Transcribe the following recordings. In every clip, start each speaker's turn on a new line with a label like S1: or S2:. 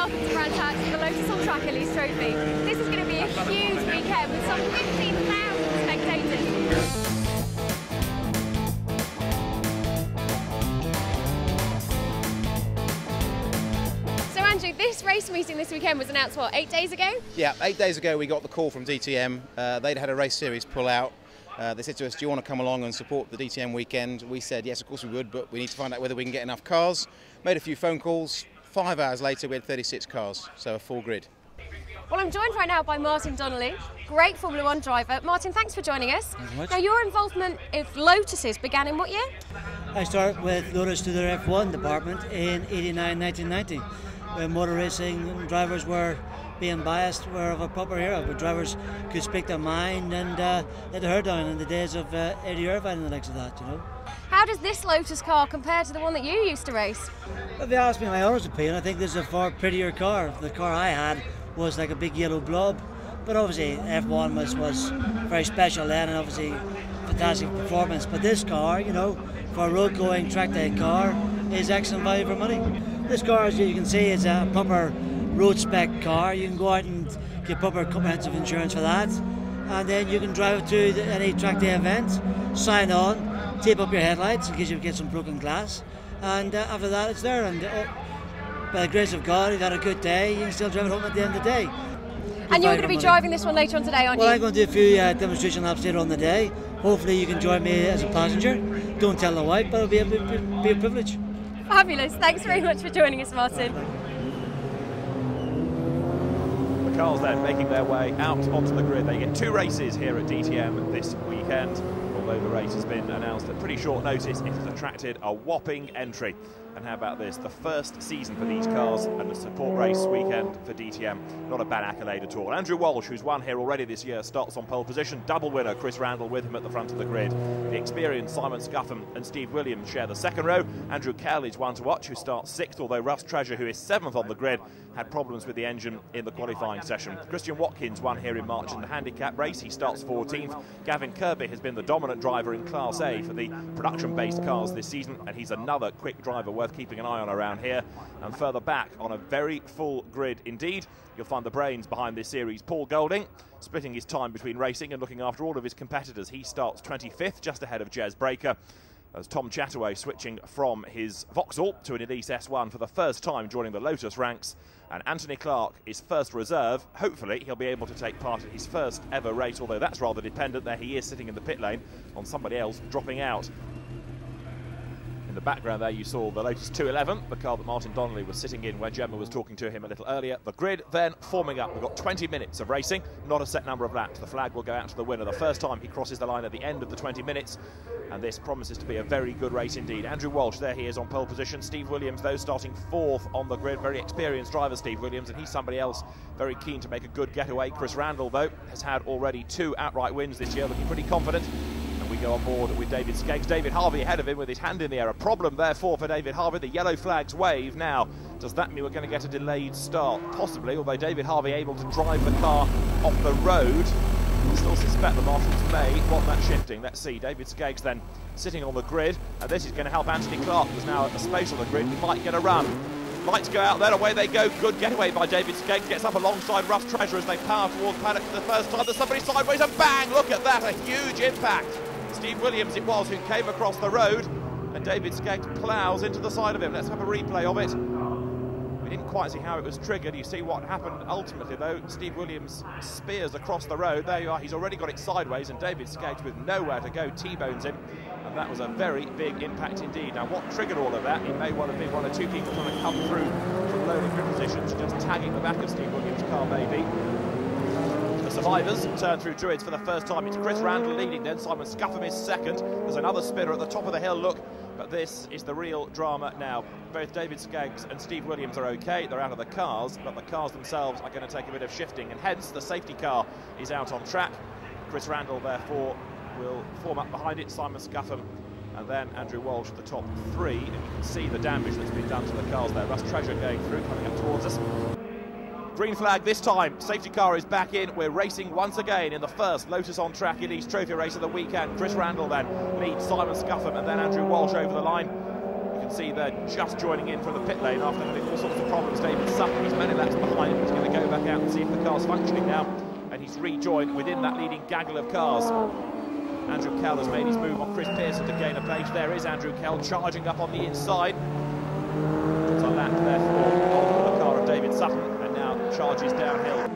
S1: welcome to Brands Hatch for the Lotus on Track Elise Trophy. This is going to be a huge weekend with some 15,000 spectators. So Andrew, this race meeting this weekend was announced, what, 8 days ago?
S2: Yeah, 8 days ago we got the call from DTM. They'd had a race series pull out. They said to us, do you want to come along and support the DTM weekend? We said, yes, of course we would, but we need to find out whether we can get enough cars. Made a few phone calls. 5 hours later, we had 36 cars, so a full grid.
S1: Well, I'm joined right now by Martin Donnelly, great Formula One driver. Martin, thanks for joining us. Now, your involvement with Lotuses began in what year?
S3: I started with Lotus to their F1 department in 1990, when motor racing drivers were being biased, were of a proper era, where drivers could speak their mind and let the hair down in the days of Eddie Irvine and the likes of that, you know.
S1: How does this Lotus car compare to the one that you used to race?
S3: Well, if you ask me my honest opinion, I think this is a far prettier car. The car I had was like a big yellow blob, but obviously F1 was very special then, and obviously fantastic performance. But this car, you know, for a road-going track-day car, is excellent value for money. This car, as you can see, is a proper road spec car. You can go out and get proper comprehensive insurance for that, and then you can drive it to any track day event, sign on, tape up your headlights in case you get some broken glass, and after that it's there, and by the grace of God, you've had a good day, you can still drive it home at the end of the day.
S1: And you're going to be driving this one later on today, aren't you?
S3: Well, I'm going to do a few demonstration laps later on the day. Hopefully you can join me as a passenger. Don't tell the wife, but it'll be a privilege.
S1: Fabulous, thanks very much for joining us, Martin.
S4: The cars then making their way out onto the grid. They get 2 races here at DTM this weekend. Although the race has been announced at pretty short notice, it has attracted a whopping entry. And how about this? The first season for these cars and the support race weekend for DTM. Not a bad accolade at all. Andrew Walsh, who's won here already this year, starts on pole position. Double winner Chris Randall with him at the front of the grid. The experienced Simon Scuffham and Steve Williams share the second row. Andrew Cowley is one to watch, who starts 6th, although Russ Treasure, who is 7th on the grid, had problems with the engine in the qualifying session. Christian Watkins won here in March in the handicap race. He starts 14th. Gavin Kirby has been the dominant driver in Class A for the production-based cars this season, and he's another quick driver worth keeping an eye on around here. And further back on a very full grid indeed, you'll find the brains behind this series, Paul Golding, splitting his time between racing and looking after all of his competitors. He starts 25th, just ahead of Jez Breaker, as Tom Chataway switching from his Vauxhall to an Elise S1 for the first time, joining the Lotus ranks. And Anthony Clark is first reserve. Hopefully he'll be able to take part in his first ever race, although that's rather dependent. There he is sitting in the pit lane on somebody else dropping out. In the background there you saw the Lotus 211, the car that Martin Donnelly was sitting in when Gemma was talking to him a little earlier. The grid then forming up. We've got 20 minutes of racing, not a set number of laps. The flag will go out to the winner the first time he crosses the line at the end of the 20 minutes. And this promises to be a very good race indeed. Andrew Walsh, there he is on pole position. Steve Williams, though, starting 4th on the grid. Very experienced driver, Steve Williams, and he's somebody else very keen to make a good getaway. Chris Randall, though, has had already 2 outright wins this year, looking pretty confident. And we go on board with David Skeggs. David Harvey ahead of him with his hand in the air. A problem, therefore, for David Harvey. The yellow flags wave now. Does that mean we're going to get a delayed start? Possibly, although David Harvey able to drive the car off the road. I still suspect the marshals may want that shifting. Let's see. David Skeggs then sitting on the grid, and this is going to help Anthony Clark, who's now at the space on the grid. He might get a run. Lights go out there, away they go. Good getaway by David Skeggs. Gets up alongside Russ Treasure as they power towards paddock for the first time. There's somebody sideways, and bang! Look at that, a huge impact. Steve Williams it was who came across the road, and David Skeggs ploughs into the side of him. Let's have a replay of it. We didn't quite see how it was triggered. You see what happened ultimately, though. Steve Williams spears across the road. There you are. He's already got it sideways, and David Skeggs, with nowhere to go, T-bones him. And that was a very big impact indeed. Now, what triggered all of that? It may well have been 1 or 2 people trying to come through from low grid positions, just tagging the back of Steve Williams' car, maybe. The survivors turn through Druids for the first time. It's Chris Randall leading then. Simon Scuffham is second. There's another spinner at the top of the hill. Look. But this is the real drama now. Both David Skeggs and Steve Williams are okay. They're out of the cars, but the cars themselves are going to take a bit of shifting, and hence the safety car is out on track. Chris Randall, therefore, will form up behind it. Simon Scuffham and then Andrew Walsh at the top 3. And you can see the damage that's been done to the cars there. Russ Treasure going through, coming up towards us. Green flag this time. Safety car is back in. We're racing once again in the first Lotus on Track Elise Trophy race of the weekend. Chris Randall then leads Simon Scuffham and then Andrew Walsh over the line. You can see they're just joining in from the pit lane after having all sorts of problems. David Sutton, he's many laps behind. He's going to go back out and see if the car's functioning now. And he's rejoined within that leading gaggle of cars. Andrew Kell has made his move on Chris Pearson to gain a place. There is Andrew Kell charging up on the inside. It's a lap therefore on the car of David Sutton, and now charges downhill.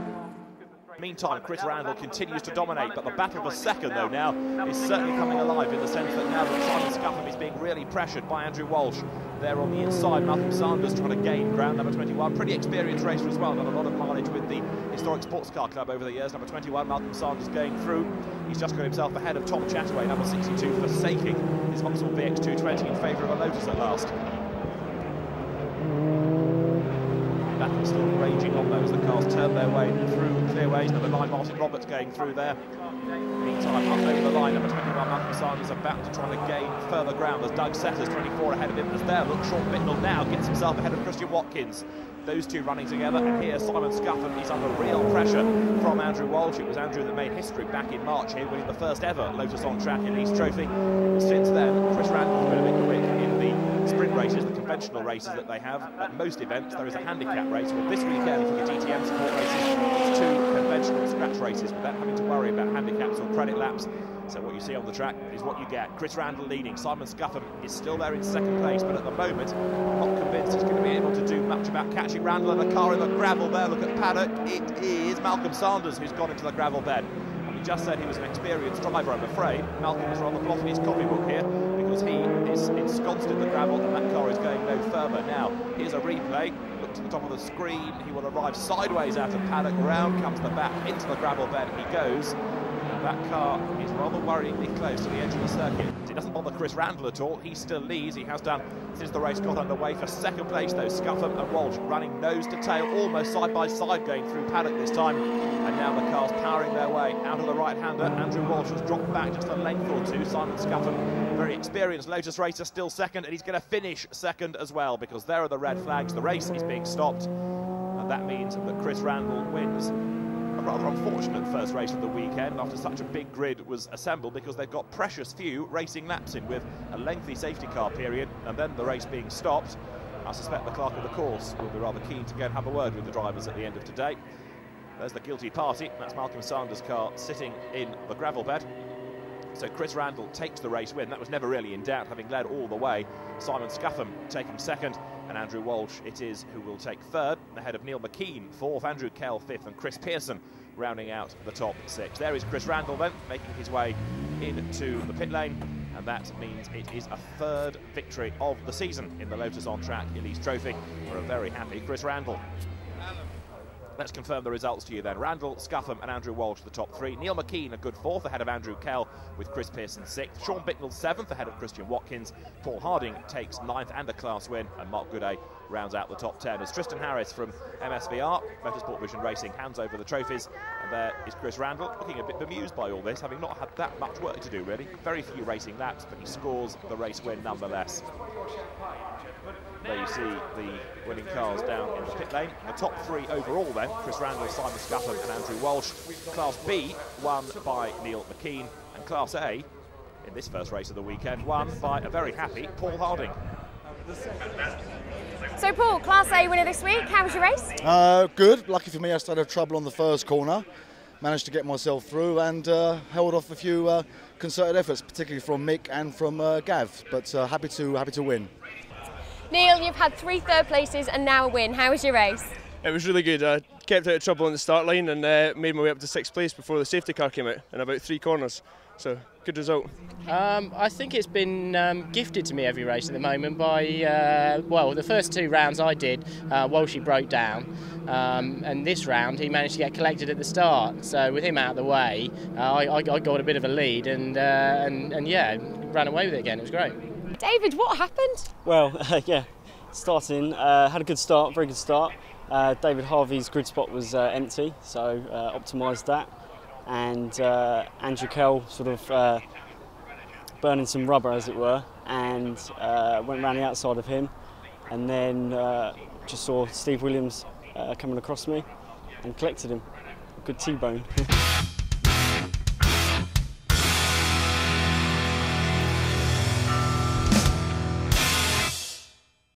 S4: Meantime, Chris Randall continues to dominate, but the battle for second, though, now is certainly coming alive in the sense that now that Simon Scuffham is being really pressured by Andrew Walsh. There on the inside, Malcolm Sanders trying to gain ground, number 21. Pretty experienced racer as well, done a lot of mileage with the Historic Sports Car Club over the years. Number 21, Malcolm Sanders going through. He's just got himself ahead of Tom Chataway, number 62, forsaking his Vauxhall VX220 in favour of a Lotus at last. Battle still raging on those. The cars turn their way through clearways. Number 9, Martin Roberts going through there. Meantime, up over the line, number 21, Malcolm Sanders about to try to gain further ground. There's Doug Setters, 24 ahead of him. As there, look, Sean Bittnell now gets himself ahead of Christian Watkins. Those two running together, and here Simon Scuffham is under real pressure from Andrew Walsh. It was Andrew that made history back in March here, winning the first ever Lotus on Track Elise Trophy. Since then, Chris Randall's been a bit quick in the sprint races, the conventional races that they have. At most events, there is a handicap race. Well, this weekend, for the DTM support races, it's 2 conventional scratch races without having to worry about handicaps or credit laps. So what you see on the track is what you get. Chris Randall leading. Simon Scuffham is still there in second place, but at the moment, I'm not convinced he's going to be able to do much about catching Randall and the car in the gravel there. Look at paddock. It is Malcolm Sanders who's gone into the gravel bed. And we just said he was an experienced driver, I'm afraid. Malcolm is rather blotting his copybook here because he is ensconced in the gravel and that car is going no further. Now, here's a replay. Look to the top of the screen. He will arrive sideways out of paddock. Round comes the back into the gravel bed. He goes. That car is rather worryingly close to the edge of the circuit. It doesn't bother Chris Randall at all. He still leads. He has done since the race got underway. For second place, though, Scuffham and Walsh running nose to tail, almost side by side, going through paddock this time. And now the car's powering their way out of the right-hander. Andrew Walsh has dropped back just a length or two. Simon Scuffham, very experienced Lotus racer, still second, and he's going to finish second as well because there are the red flags. The race is being stopped, and that means that Chris Randall wins. A rather unfortunate first race of the weekend after such a big grid was assembled because they've got precious few racing laps in with a lengthy safety car period and then the race being stopped. I suspect the clerk of the course will be rather keen to go and have a word with the drivers at the end of today. There's the guilty party. That's Malcolm Sanders' car sitting in the gravel bed. So Chris Randall takes the race win. That was never really in doubt, having led all the way. Simon Scuffham taking second, and Andrew Walsh it is who will take third, ahead of Neil McKean fourth, Andrew Kell fifth, and Chris Pearson rounding out the top 6. There is Chris Randall then, making his way into the pit lane, and that means it is a third victory of the season in the Lotus on Track Elise Trophy for a very happy Chris Randall. Let's confirm the results to you then. Randall, Scuffham and Andrew Walsh the top 3. Neil McKean a good 4th ahead of Andrew Kell with Chris Pearson 6th. Sean Bittnell 7th ahead of Christian Watkins. Paul Harding takes 9th and a class win, and Mark Gooday rounds out the top 10 as Tristan Harris from MSVR, Motorsport Vision Racing, hands over the trophies. And there is Chris Randall, looking a bit bemused by all this, having not had that much work to do really. Very few racing laps, but he scores the race win nonetheless. There you see the winning cars down in the pit lane. The top 3 overall then, Chris Randall, Simon Scuffham and Andrew Walsh. Class B won by Neil McKean, and Class A, in this first race of the weekend, won by a very happy Paul Harding.
S1: So Paul, Class A winner this week, how was your race?
S5: Good. Lucky for me I started trouble on the first corner. Managed to get myself through and held off a few concerted efforts, particularly from Mick and from Gav, but happy to win.
S1: Neil, you've had 3 third places and now a win. How was your race?
S6: It was really good. I kept out of trouble on the start line and made my way up to 6th place before the safety car came out in about 3 corners. So, good result.
S7: I think it's been gifted to me every race at the moment by, well, the first 2 rounds I did, Walshy broke down. And this round he managed to get collected at the start. So with him out of the way, I got a bit of a lead and yeah, ran away with it again. It was great.
S1: David, what happened?
S8: Well, yeah, starting, had a good start, very good start. David Harvey's grid spot was empty, so optimised that. And Andrew Kell sort of burning some rubber, as it were, and went round the outside of him. And then just saw Steve Williams coming across me and collected him. A good T-bone.